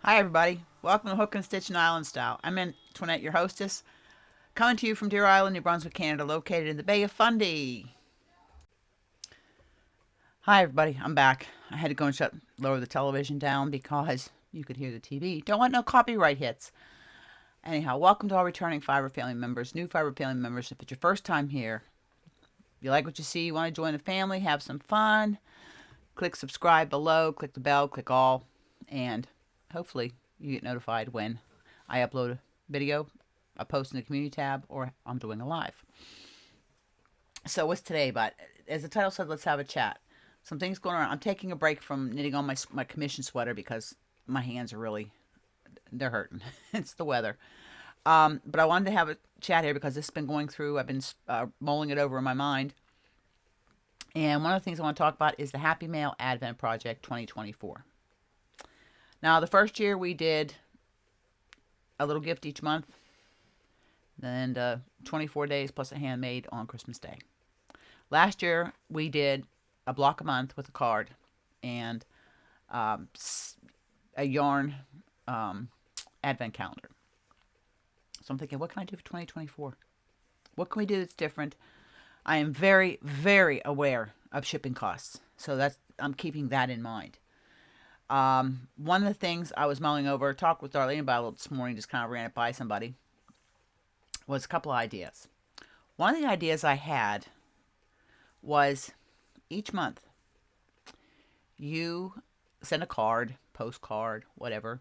Hi, everybody. Welcome to Hook and Stitch and Island Style. I'm Antoinette, your hostess, coming to you from Deer Island, New Brunswick, Canada, located in the Bay of Fundy. Hi, everybody. I'm back. I had to go and lower the television down because you could hear the TV. Don't want no copyright hits. Anyhow, welcome to all returning Fiber family members, new Fiber family members. If it's your first time here, you like what you see, you want to join the family, have some fun, click subscribe below, click the bell, click all, and hopefully you get notified when I upload a video, a post in the community tab, or I'm doing a live. So what's today? But as the title said, let's have a chat. Some things going on. I'm taking a break from knitting on my commission sweater because my hands are they're hurting. It's the weather. But I wanted to have a chat here because this has been going through. I've been mulling it over in my mind. And one of the things I want to talk about is the Happy Mail Advent Project 2024. Now, the first year we did a little gift each month, and 24 days plus a handmade on Christmas Day. Last year we did a block a month with a card and a yarn advent calendar. So I'm thinking, what can I do for 2024? What can we do that's different? I am very, very aware of shipping costs, so I'm keeping that in mind. One of the things I was mulling over, talked with Darlene about a little this morning, just kind of ran it by somebody, was a couple of ideas. One of the ideas I had was each month you send a card, postcard, whatever,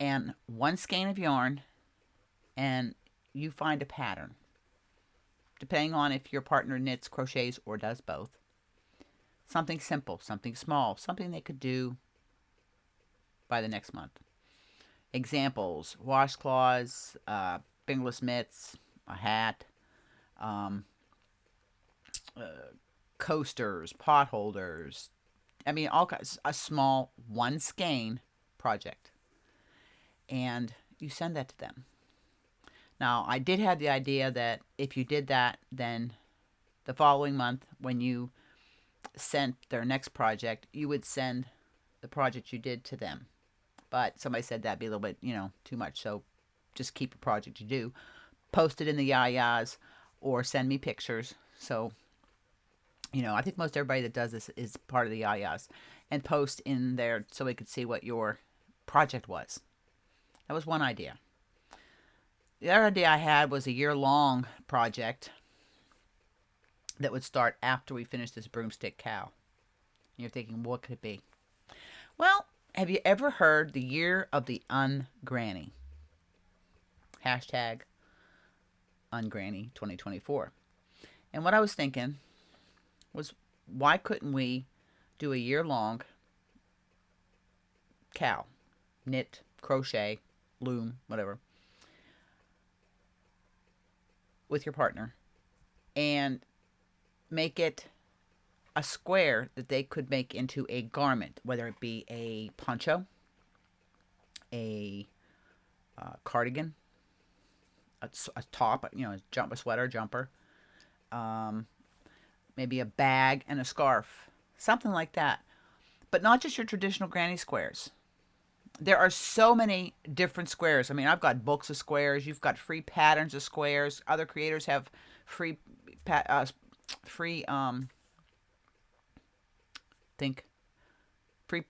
and one skein of yarn, and you find a pattern, depending on if your partner knits, crochets, or does both. Something simple, something small, something they could do by the next month. Examples: washcloths, fingerless mitts, a hat, coasters, pot holders. I mean, all kinds. A small one skein project, and you send that to them. Now, I did have the idea that if you did that, then the following month, when you sent their next project, you would send the project you did to them. But somebody said that'd be a little bit, too much. So just keep a project you do. Post it in the yayas or send me pictures. So, I think most everybody that does this is part of the yayas. And post in there so we could see what your project was. That was one idea. The other idea I had was a year-long project that would start after we finish this broomstick cow. And you're thinking, what could it be? Well, have you ever heard the year of the ungranny? Hashtag ungranny 2024. And what I was thinking was, why couldn't we do a year-long cow? Knit, crochet, loom, whatever, with your partner, and make it a square that they could make into a garment, whether it be a poncho, a cardigan, a top, a sweater, jumper, maybe a bag and a scarf, something like that. But not just your traditional granny squares. There are so many different squares. I mean, I've got books of squares. You've got free patterns of squares. Other creators have free, free think free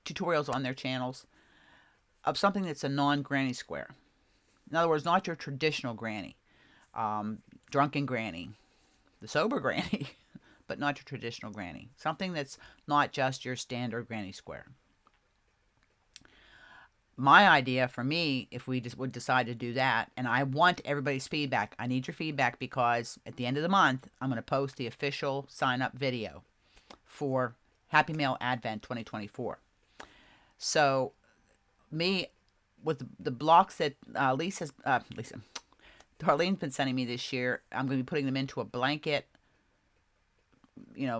tutorials on their channels of something that's a non-granny square. In other words, not your traditional granny, drunken granny, the sober granny, but not your traditional granny. Something that's not just your standard granny square. My idea for me, if we just would decide to do that, and I want everybody's feedback. I need your feedback because at the end of the month, I'm going to post the official sign-up video for Happy Mail Advent 2024. So, me, with the blocks that Darlene's been sending me this year, I'm going to be putting them into a blanket,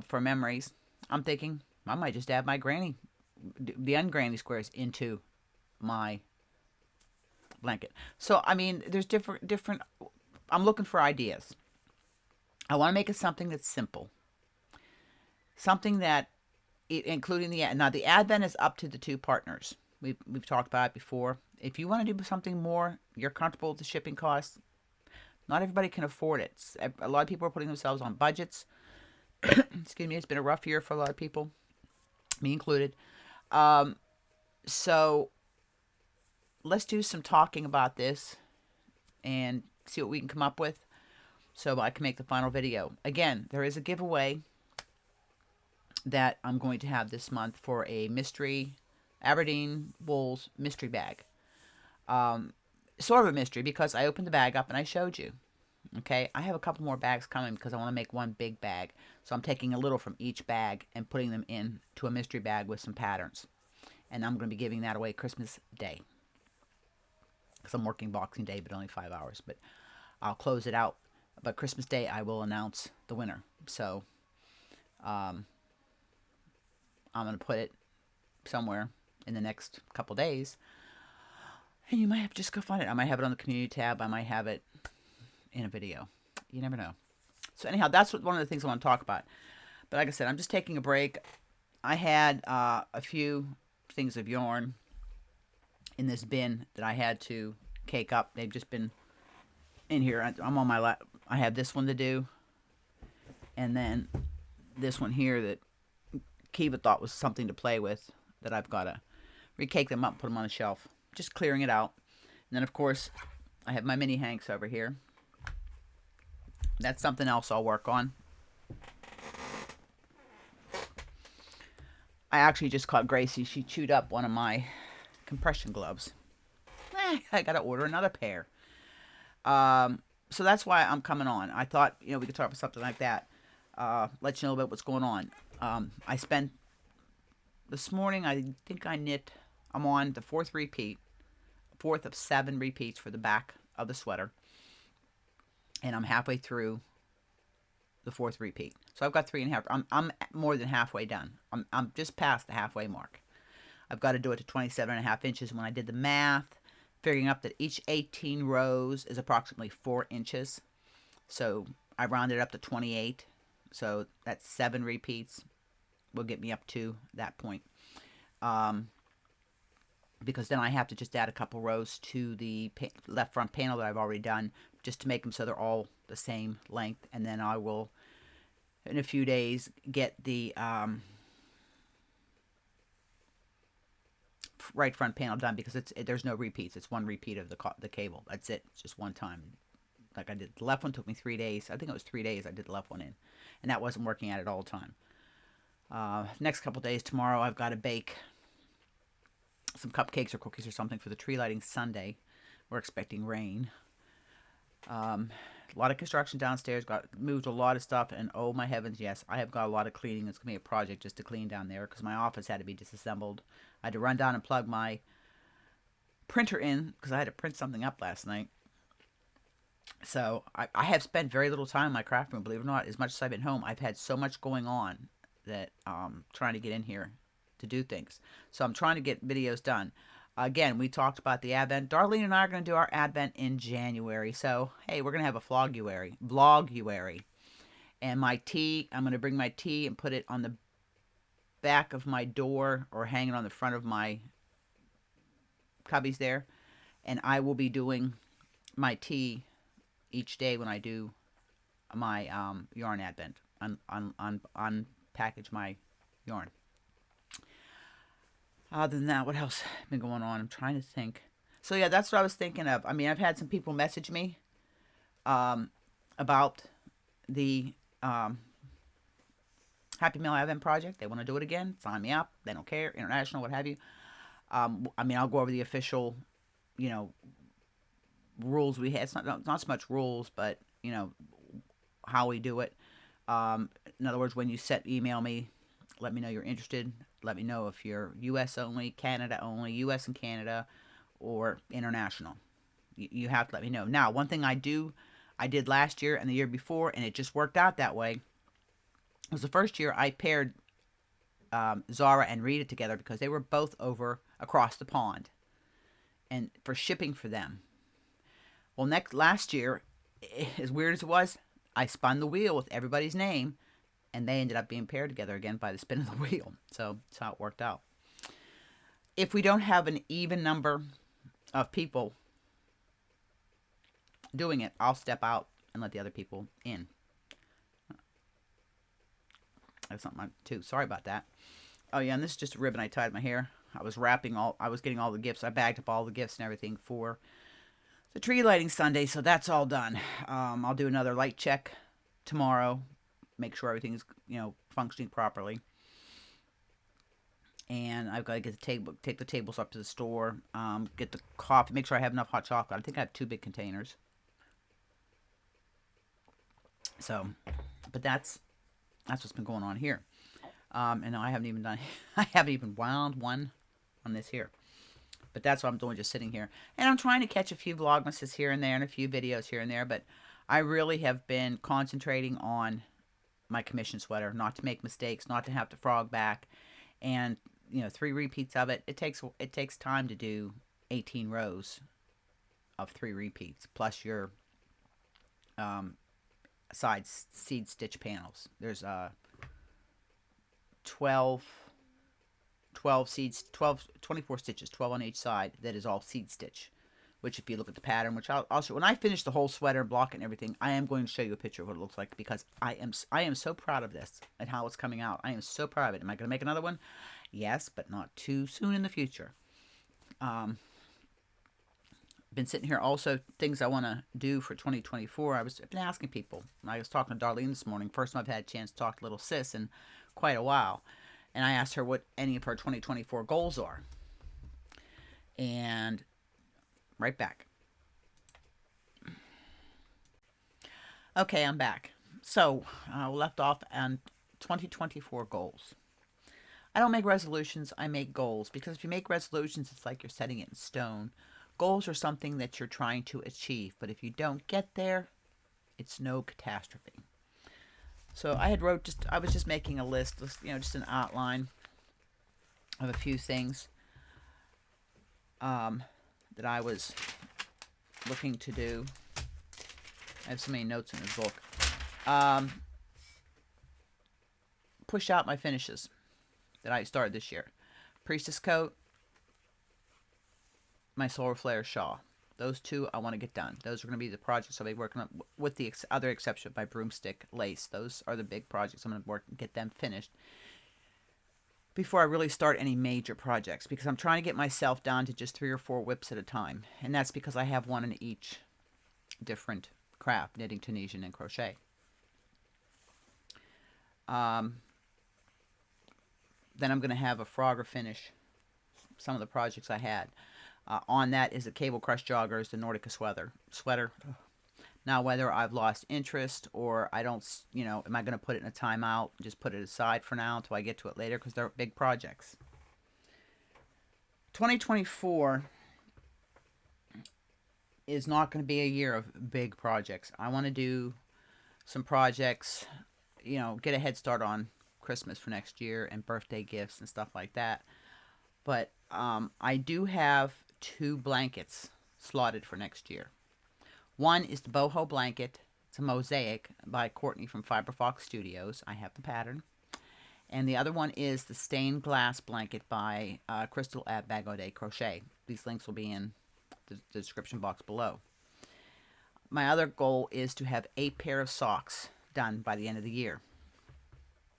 for memories. I'm thinking I might just add my granny, the ungranny squares into my blanket. So, I mean, there's different, I'm looking for ideas. I want to make it something that's simple. Something that, including the Advent is up to the two partners. We've talked about it before. If you want to do something more, you're comfortable with the shipping costs. Not everybody can afford it. A lot of people are putting themselves on budgets. Excuse me. It's been a rough year for a lot of people, me included. Um, so let's do some talking about this and see what we can come up with so I can make the final video. Again, there is a giveaway that I'm going to have this month for a mystery Aberdeen Wools mystery bag. Sort of a mystery because I opened the bag up and I showed you. Okay, I have a couple more bags coming because I want to make one big bag. So I'm taking a little from each bag and putting them into a mystery bag with some patterns. And I'm going to be giving that away Christmas Day. Because I'm working Boxing Day, but only 5 hours. But I'll close it out. But Christmas Day, I will announce the winner. So I'm going to put it somewhere in the next couple days. And you might have to just go find it. I might have it on the community tab. I might have it in a video. You never know. So anyhow, that's one of the things I want to talk about. But like I said, I'm just taking a break. I had a few things of yarn in this bin that I had to cake up. They've just been in here. I'm on my lap. I have this one to do. And then this one here that Kiva thought was something to play with that I've got to recake them up, put them on the shelf. Just clearing it out. And then, of course, I have my mini hanks over here. That's something else I'll work on. I actually just caught Gracie. She chewed up one of my compression gloves. I got to order another pair. So that's why I'm coming on. I thought, we could talk about something like that. Let you know about what's going on. I spent this morning, I think I'm on the fourth of 7 repeats for the back of the sweater. And I'm halfway through the 4th repeat. So I've got 3.5. I'm more than halfway done. I'm just past the halfway mark. I've got to do it to 27.5 inches. When I did the math, figuring up that each 18 rows is approximately 4 inches. So I rounded it up to 28. So that's 7 repeats will get me up to that point. Because then I have to just add a couple rows to the left front panel that I've already done just to make them so they're all the same length. And then I will, in a few days, get the right front panel done because there's no repeats. It's one repeat of the cable. That's it. It's just one time. Like I did. The left one took me 3 days. I think it was 3 days I did the left one in. And that wasn't working at it all the time. Next couple days, tomorrow, I've got to bake some cupcakes or cookies or something for the tree lighting Sunday. We're expecting rain. A lot of construction downstairs. Moved a lot of stuff, and oh my heavens, yes, I have got a lot of cleaning. It's gonna be a project just to clean down there because my office had to be disassembled. I had to run down and plug my printer in because I had to print something up last night. So I have spent very little time in my craft room, believe it or not. As much as I've been home, I've had so much going on that trying to get in here to do things. So I'm trying to get videos done. Again, we talked about the Advent. Darlene and I are going to do our Advent in January. So, hey, we're going to have a vloguary. And my tea, I'm going to bring my tea and put it on the back of my door or hang it on the front of my cubbies there. And I will be doing my tea each day when I do my yarn Advent. Unpackage my yarn. Other than that, what else has been going on? I'm trying to think. So, yeah, that's what I was thinking of. I mean, I've had some people message me about the Happy Mail Advent project. They want to do it again. Sign me up. They don't care. International, what have you. I mean, I'll go over the official, rules we have. It's not so much rules, but, how we do it. In other words, when you email me, let me know you're interested. Let me know if you're U.S. only, Canada only, U.S. and Canada, or international. You have to let me know. Now, one thing I did last year and the year before, and it just worked out that way, was the first year I paired Zara and Rita together because they were both over across the pond, and for shipping for them. Well, last year, as weird as it was, I spun the wheel with everybody's name, and they ended up being paired together again by the spin of the wheel. So that's how it worked out. if we don't have an even number of people doing it, I'll step out and let the other people in. That's something too. Sorry about that. Oh yeah, and this is just a ribbon I tied my hair. I was getting all the gifts. I bagged up all the gifts and everything for the tree lighting Sunday, so that's all done. I'll do another light check tomorrow, make sure everything's functioning properly. And I've got to get take the tables up to the store, get the coffee, make sure I have enough hot chocolate. I think I have 2 big containers. So, but that's what's been going on here. And I haven't even wound one on this here. But that's what I'm doing, just sitting here. And I'm trying to catch a few vlogmases here and there and a few videos here and there. But I really have been concentrating on my commission sweater, not to make mistakes, not to have to frog back. And, 3 repeats of it. It takes time to do 18 rows of 3 repeats, plus your side seed stitch panels. There's 24 stitches, 12 on each side. That is all seed stitch, which if you look at the pattern, which I'll show when I finish the whole sweater and block and everything, I am going to show you a picture of what it looks like, because I am so proud of this and how it's coming out. I am so proud of it. Am I going to make another one? Yes, but not too soon in the future. Been sitting here also, things I want to do for 2024. I've been asking people. I was talking to Darlene this morning. First time I've had a chance to talk to little sis in quite a while. And I asked her what any of her 2024 goals are. And right back. Okay, I'm back. So, left off on 2024 goals. I don't make resolutions, I make goals. Because if you make resolutions, it's like you're setting it in stone. Goals are something that you're trying to achieve. But if you don't get there, it's no catastrophe. So I was just making a list, just an outline of a few things that I was looking to do. I have so many notes in this book. Push out my finishes that I started this year. Priestess Coat, my Solar Flare Shawl. Those 2 I want to get done. Those are going to be the projects I'll be working on, with the other exception of my broomstick lace. Those are the big projects. I'm going to get them finished before I really start any major projects, because I'm trying to get myself down to just 3 or 4 whips at a time. And that's because I have one in each different craft: knitting, Tunisian, and crochet. Then I'm going to have a Frogger finish some of the projects I had. On that is the Cable Crush Joggers, the Nordica sweater. Now, whether I've lost interest or I don't, am I going to put it in a timeout, just put it aside for now until I get to it later, because they're big projects. 2024 is not going to be a year of big projects. I want to do some projects, get a head start on Christmas for next year and birthday gifts and stuff like that. But I do have 2 blankets slotted for next year. One is the boho blanket. It's a mosaic by Courtney from Fiber Fox Studios. I have the pattern. And the other one is the stained glass blanket by Crystal at Bagaudet Crochet. These links will be in the description box below. My other goal is to have 8 pair of socks done by the end of the year.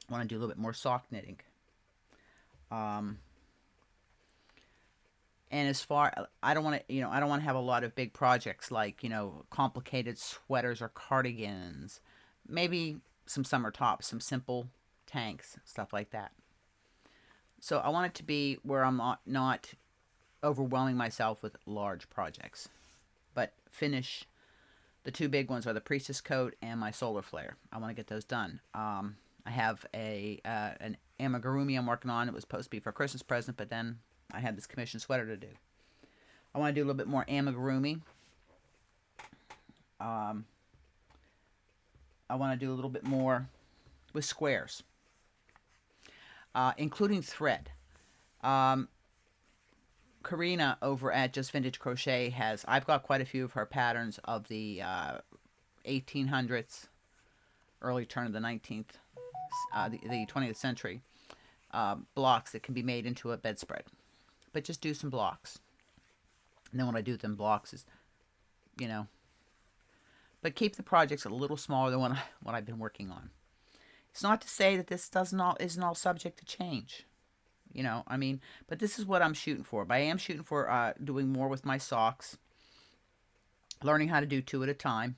I want to do a little bit more sock knitting. And as far, I don't want to have a lot of big projects like, complicated sweaters or cardigans. Maybe some summer tops, some simple tanks, stuff like that. So I want it to be where I'm not overwhelming myself with large projects. But finish, the 2 big ones are the Priestess Coat and my Solar Flare. I want to get those done. I have an amigurumi I'm working on. It was supposed to be for a Christmas present, but then I had this commission sweater to do. I want to do a little bit more amigurumi. I want to do a little bit more with squares, including thread. Corrina over at Just Vintage Crochet I've got quite a few of her patterns of the 1800s, early turn of the 19th, the 20th century blocks that can be made into a bedspread. but just do some blocks. And then when I do them blocks is, you know, but keep the projects a little smaller than what I've been working on. It's not to say that this isn't all subject to change. You know, I mean, but this is what I'm shooting for. But I am shooting for doing more with my socks, learning how to do 2 at a time.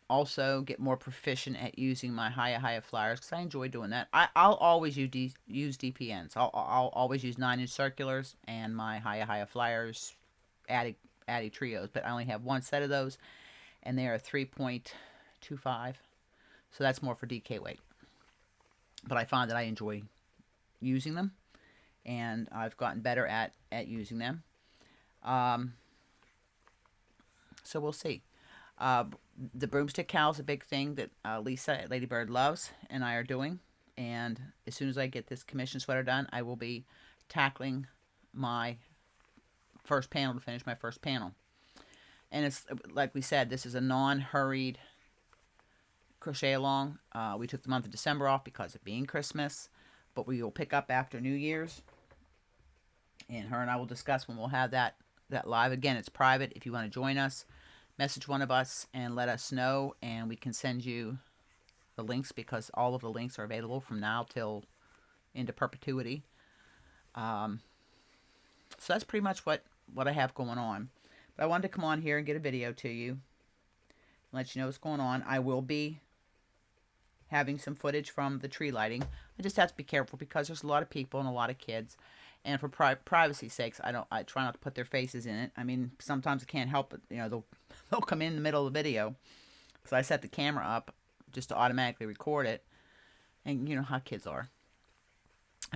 Also, get more proficient at using my higher flyers because I enjoy doing that. I'll always use DPNs. I'll always use 9-inch circulars and my higher flyers, Addy trios. But I only have one set of those, and they are 3.25. So that's more for DK weight. But I find that I enjoy using them, and I've gotten better at using them. So we'll see. The broomstick cowl is a big thing that Lisa at Ladybird loves and I are doing. And as soon as I get this commission sweater done, I will be tackling my first panel to finish my first panel. And it's like we said, this is a non-hurried crochet along. We took the month of December off because of being Christmas, but we will pick up after New Year's. And her and I will discuss when we'll have that live. Again, it's private. If you want to join us, message one of us and let us know, and we can send you the links because all of the links are available from now till into perpetuity. So that's pretty much what I have going on. But I wanted to come on here and get a video to you and let you know what's going on. I will be having some footage from the tree lighting. I just have to be careful because there's a lot of people and a lot of kids. And for privacy sakes, I try not to put their faces in it. I mean, sometimes I can't help it. You know, they'll come in the middle of the video. So I set the camera up just to automatically record it. And you know how kids are.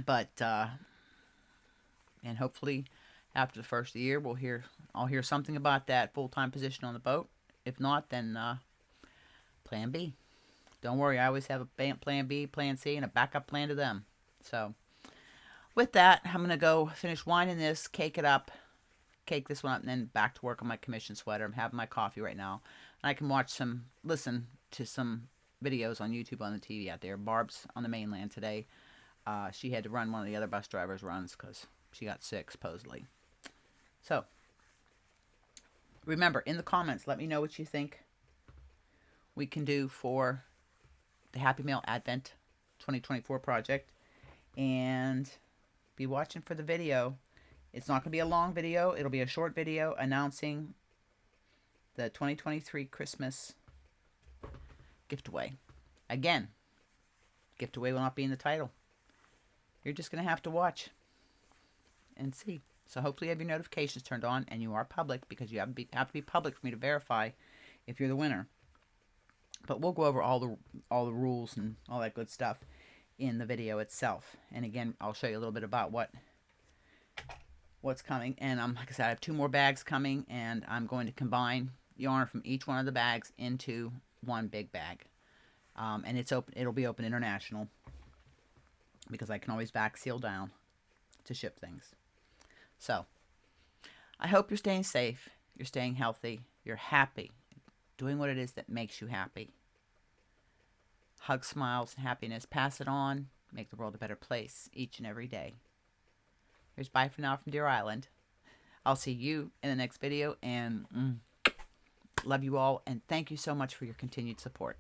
But, and hopefully after the first year, I'll hear something about that full-time position on the boat. If not, then plan B. Don't worry, I always have a plan B, plan C, and a backup plan to them. So with that, I'm going to go finish winding this, cake this one up, and then back to work on my commission sweater. I'm having my coffee right now. And I can listen to some videos on YouTube on the TV out there. Barb's on the mainland today. She had to run one of the other bus drivers' runs because she got sick, supposedly. So, remember, in the comments, let me know what you think we can do for the Happy Mail Advent 2024 project. And be watching for the video. It's not going to be a long video. It'll be a short video announcing the 2023 Christmas giveaway. Again, giveaway will not be in the title. You're just going to have to watch and see. So hopefully you have your notifications turned on and you are public because you have to be public for me to verify if you're the winner. But we'll go over all the rules and all that good stuff in the video itself. And again, I'll show you a little bit about what's coming. And like I said, I have 2 more bags coming, and I'm going to combine yarn from each one of the bags into one big bag. And it'll be open international because I can always back seal down to ship things. So I hope you're staying safe, you're staying healthy, you're happy, doing what it is that makes you happy. Hug, smiles, and happiness. Pass it on. Make the world a better place each and every day. Here's bye for now from Deer Island. I'll see you in the next video, and love you all, and thank you so much for your continued support.